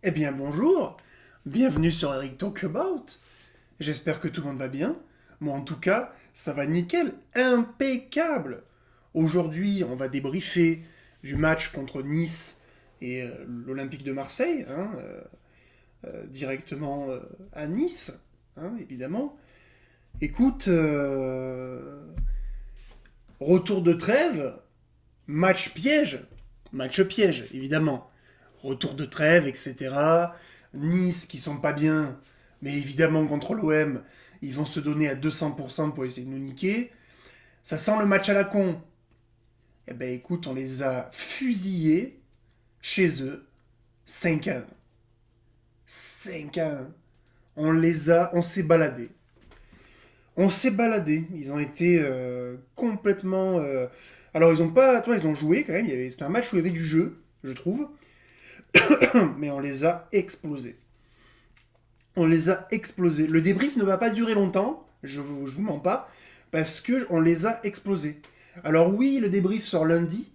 Eh bien bonjour, bienvenue sur Eric Talk About. J'espère que tout le monde va bien. Moi en tout cas, ça va nickel, impeccable. Aujourd'hui, on va débriefer du match contre Nice et l'Olympique de Marseille, directement à Nice, évidemment. Écoute, retour de trêve, match piège, évidemment. Retour de trêve, etc. Nice qui sont pas bien, mais évidemment contre l'OM, ils vont se donner à 200% pour essayer de nous niquer. Ça sent le match à la con. Eh ben écoute, on les a fusillés chez eux, 5-1. 5-1. On s'est baladé. On s'est baladé. Ils ont été complètement. Alors ils ont pas, toi, ils ont joué quand même. C'était un match où il y avait du jeu, je trouve. Mais on les a explosés. On les a explosés. Le débrief ne va pas durer longtemps, je vous mens pas, parce que on les a explosés. Alors oui, le débrief sort lundi.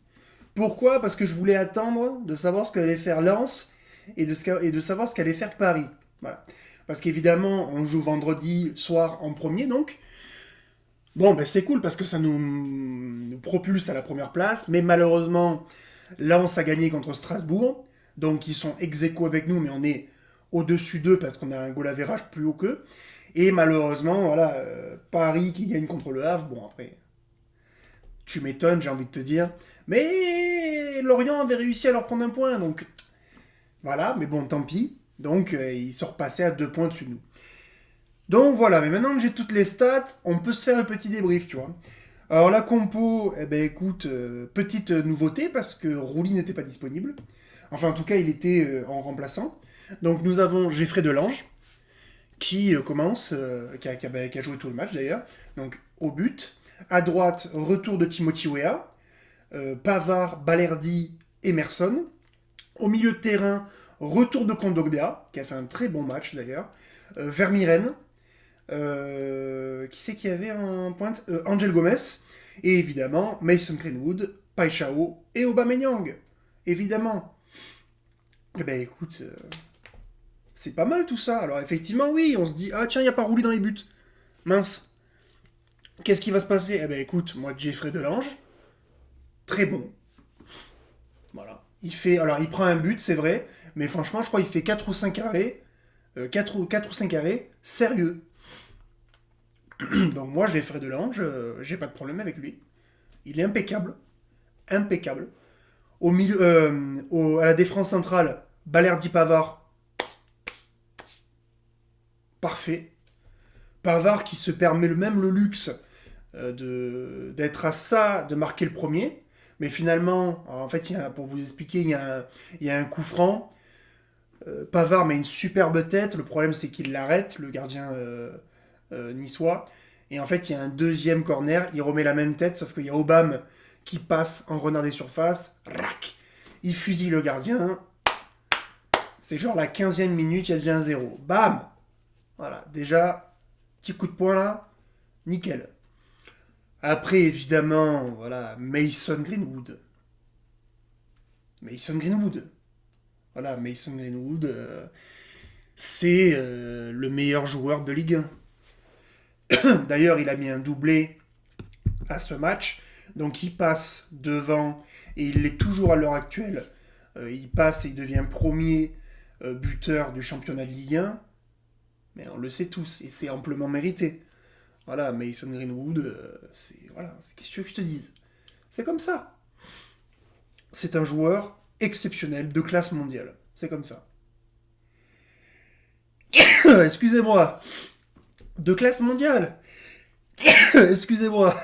Pourquoi? Parce que je voulais attendre de savoir ce qu'allait faire Lens et de savoir ce qu'allait faire Paris. Voilà. Parce qu'évidemment, on joue vendredi soir en premier, donc. Bon, ben c'est cool parce que ça nous propulse à la première place, mais malheureusement, Lens a gagné contre Strasbourg, donc ils sont ex-aequo avec nous, mais on est au-dessus d'eux parce qu'on a un goal average plus haut qu'eux. Et malheureusement, voilà, Paris qui gagne contre le Havre, bon après, tu m'étonnes, j'ai envie de te dire. Mais Lorient avait réussi à leur prendre un point, donc voilà, mais bon, tant pis. Donc ils sont repassés à 2 points dessus de nous. Donc voilà, mais maintenant que j'ai toutes les stats, on peut se faire un petit débrief, tu vois. Alors la compo, eh ben écoute, petite nouveauté parce que Rouli n'était pas disponible. Enfin en tout cas il était en remplaçant. Donc nous avons Geoffrey Delange qui commence, qui a joué tout le match d'ailleurs. Donc au but. À droite, retour de Timothy Weah. Pavard, Balerdi, Emerson. Au milieu de terrain, retour de Kondogbia, qui a fait un très bon match d'ailleurs. Vermiren. Qui c'est qu'il y avait en pointe? Angel Gomez. Et évidemment, Mason Greenwood, Paixão et Aubameyang. Évidemment. Eh ben écoute, c'est pas mal tout ça. Alors effectivement, oui, on se dit, ah tiens, il n'y a pas roulé dans les buts. Mince. Qu'est-ce qui va se passer? Eh ben écoute, moi, Geoffrey Delange, très bon. Voilà. Alors il prend un but, c'est vrai, mais franchement, je crois qu'il fait 4 ou 5 arrêts. 4 ou 5 arrêts, sérieux. Donc moi, Geoffrey Delange, j'ai pas de problème avec lui. Il est impeccable. Impeccable. À la défense centrale, Balerdi Pavard, parfait. Pavard qui se permet même le luxe d'être à ça, de marquer le premier. Mais finalement, en fait, pour vous expliquer, il y a un coup franc. Pavard met une superbe tête. Le problème, c'est qu'il l'arrête, le gardien niçois. Et en fait, il y a un deuxième corner. Il remet la même tête, sauf qu'il y a Aubame qui passe en renard des surfaces. Rac. Il fusille le gardien. C'est genre la 15e minute, il y a déjà un 0. Bam. Voilà, déjà, petit coup de poing là. Nickel. Après, évidemment, voilà, Mason Greenwood. Mason Greenwood. Voilà, Mason Greenwood, c'est le meilleur joueur de Ligue 1. D'ailleurs, il a mis un doublé à ce match. Donc il passe devant, et il l'est toujours à l'heure actuelle. Il passe et il devient premier buteur du championnat de Ligue 1. Mais on le sait tous, et c'est amplement mérité. Voilà, Mason Greenwood, qu'est-ce que tu veux que je te dise? C'est comme ça. C'est un joueur exceptionnel, de classe mondiale. C'est comme ça. Excusez-moi. De classe mondiale. Excusez-moi.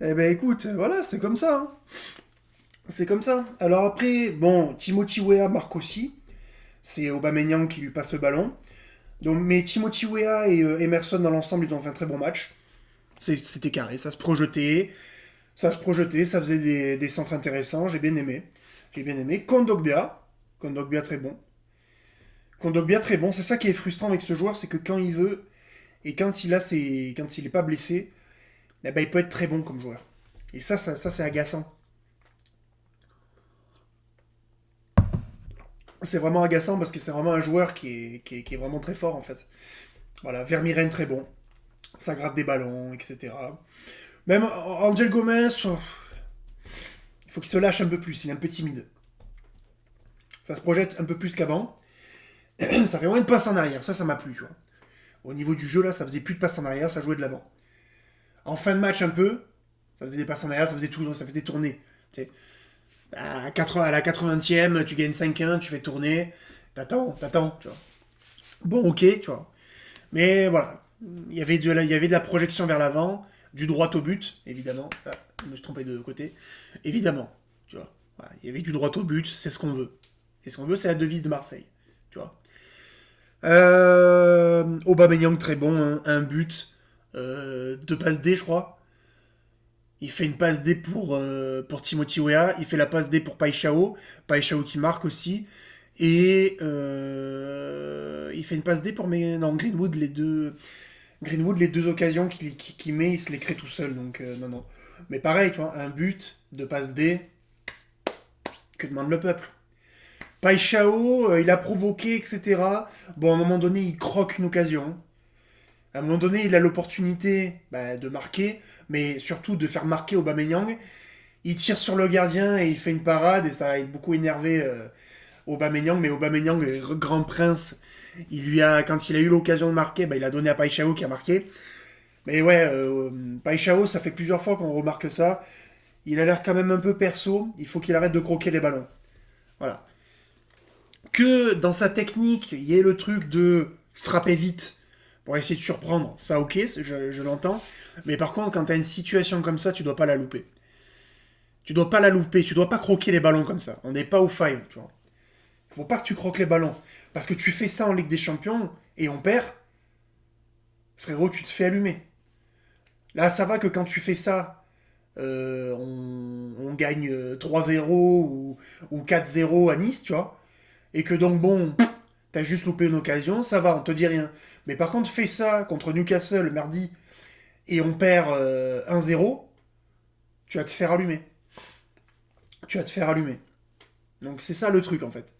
Eh ben écoute, voilà, c'est comme ça. C'est comme ça. Alors après, bon, Timothy Weah marque aussi. C'est Aubameyang qui lui passe le ballon. Donc, mais Timothy Weah et Emerson, dans l'ensemble, ils ont fait un très bon match. C'était carré, ça se projetait. Ça faisait des centres intéressants, j'ai bien aimé. J'ai bien aimé. Kondogbia très bon. Kondogbia très bon, c'est ça qui est frustrant avec ce joueur, c'est que quand il veut, et quand il est pas blessé, eh ben, il peut être très bon comme joueur. Et ça c'est agaçant. C'est vraiment agaçant parce que c'est vraiment un joueur qui est vraiment très fort en fait. Voilà, Vermiren très bon, ça gratte des ballons, etc. Même Angel Gomez, il faut qu'il se lâche un peu plus, il est un peu timide. Ça se projette un peu plus qu'avant. Ça fait moins de passes en arrière, ça m'a plu, tu vois. Au niveau du jeu là, ça faisait plus de passes en arrière, ça jouait de l'avant. En fin de match un peu, ça faisait des passes en arrière, ça faisait tout, ça faisait tourner. Tu sais. À la 80e, tu gagnes 5-1, tu fais tourner, t'attends, tu vois. Bon, ok, tu vois. Mais voilà, il y avait de la projection vers l'avant, du droit au but, évidemment. Ah, je me suis trompé de côté. Évidemment, tu vois. Voilà, il y avait du droit au but, c'est ce qu'on veut. C'est ce qu'on veut, c'est la devise de Marseille, tu vois. Aubameyang très bon, hein, un but, deux passes D, je crois. Il fait une passe D pour Timothy Weah, il fait la passe D pour Paixao, Paixao qui marque aussi, et il fait une passe D pour non, Greenwood, les deux occasions qu'il met, il se les crée tout seul, donc non, non. Mais pareil, tu vois, un but, deux passes D, que demande le peuple? Paixao, il a provoqué, etc. Bon, à un moment donné, il croque une occasion. À un moment donné, il a l'opportunité de marquer, mais surtout de faire marquer Aubameyang. Il tire sur le gardien et il fait une parade et ça a beaucoup énervé Aubameyang. Mais Aubameyang, grand prince, quand il a eu l'occasion de marquer, il a donné à Paixao qui a marqué. Mais ouais, Paixao, ça fait plusieurs fois qu'on remarque ça. Il a l'air quand même un peu perso. Il faut qu'il arrête de croquer les ballons. Voilà. Que dans sa technique, il y ait le truc de frapper vite pour essayer de surprendre, ça ok, je l'entends. Mais par contre, quand t'as une situation comme ça, tu dois pas la louper. Tu dois pas la louper, tu dois pas croquer les ballons comme ça. On n'est pas au five, tu vois. Faut pas que tu croques les ballons. Parce que tu fais ça en Ligue des Champions et on perd, frérot, tu te fais allumer. Là, ça va que quand tu fais ça, on gagne 3-0 ou 4-0 à Nice, tu vois. Et que donc, bon, t'as juste loupé une occasion, ça va, on te dit rien. Mais par contre, fais ça contre Newcastle mardi et on perd 1-0, tu vas te faire allumer. Tu vas te faire allumer. Donc c'est ça le truc en fait.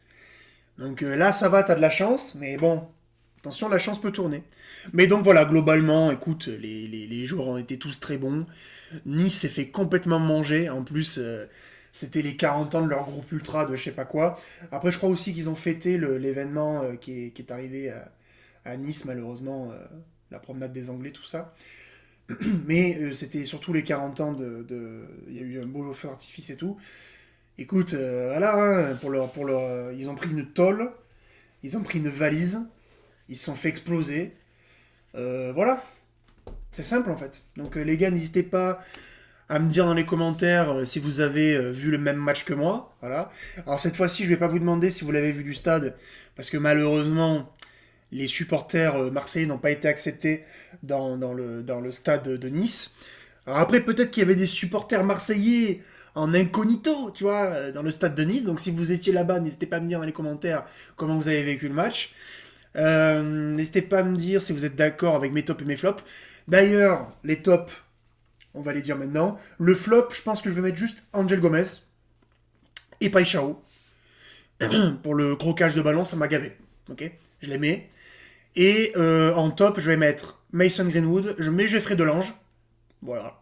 Donc là, ça va, t'as de la chance, mais bon, attention, la chance peut tourner. Mais donc voilà, globalement, écoute, les joueurs ont été tous très bons. Nice s'est fait complètement manger. En plus, c'était les 40 ans de leur groupe ultra de je sais pas quoi. Après, je crois aussi qu'ils ont fêté l'événement qui est arrivé à Nice, malheureusement, la promenade des Anglais, tout ça. Mais c'était surtout les 40 ans Il y a eu un beau feu d'artifice et tout. Écoute, voilà, hein, ils ont pris une tôle, ils ont pris une valise, ils se sont fait exploser. Voilà, c'est simple en fait. Donc les gars, n'hésitez pas à me dire dans les commentaires si vous avez vu le même match que moi. Voilà. Alors cette fois-ci, je vais pas vous demander si vous l'avez vu du stade, parce que malheureusement, les supporters marseillais n'ont pas été acceptés dans le stade de Nice. Alors après, peut-être qu'il y avait des supporters marseillais en incognito, tu vois, dans le stade de Nice. Donc si vous étiez là-bas, n'hésitez pas à me dire dans les commentaires comment vous avez vécu le match. N'hésitez pas à me dire si vous êtes d'accord avec mes tops et mes flops. D'ailleurs, les tops, on va les dire maintenant. Le flop, je pense que je vais mettre juste Angel Gomez et Paixao. Pour le croquage de ballon, ça m'a gavé. Ok, je les mets. Et en top, je vais mettre Mason Greenwood, mais Jeffrey Delange. Voilà.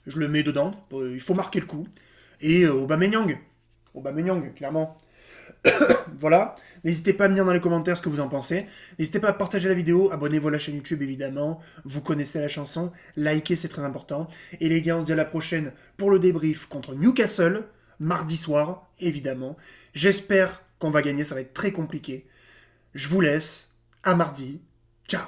Je le mets dedans. Il faut marquer le coup. Et Aubameyang. Aubameyang, clairement. Voilà. N'hésitez pas à me dire dans les commentaires ce que vous en pensez. N'hésitez pas à partager la vidéo. Abonnez-vous à la chaîne YouTube, évidemment. Vous connaissez la chanson. Likez, c'est très important. Et les gars, on se dit à la prochaine pour le débrief contre Newcastle. Mardi soir, évidemment. J'espère qu'on va gagner. Ça va être très compliqué. Je vous laisse. À mardi. Ciao.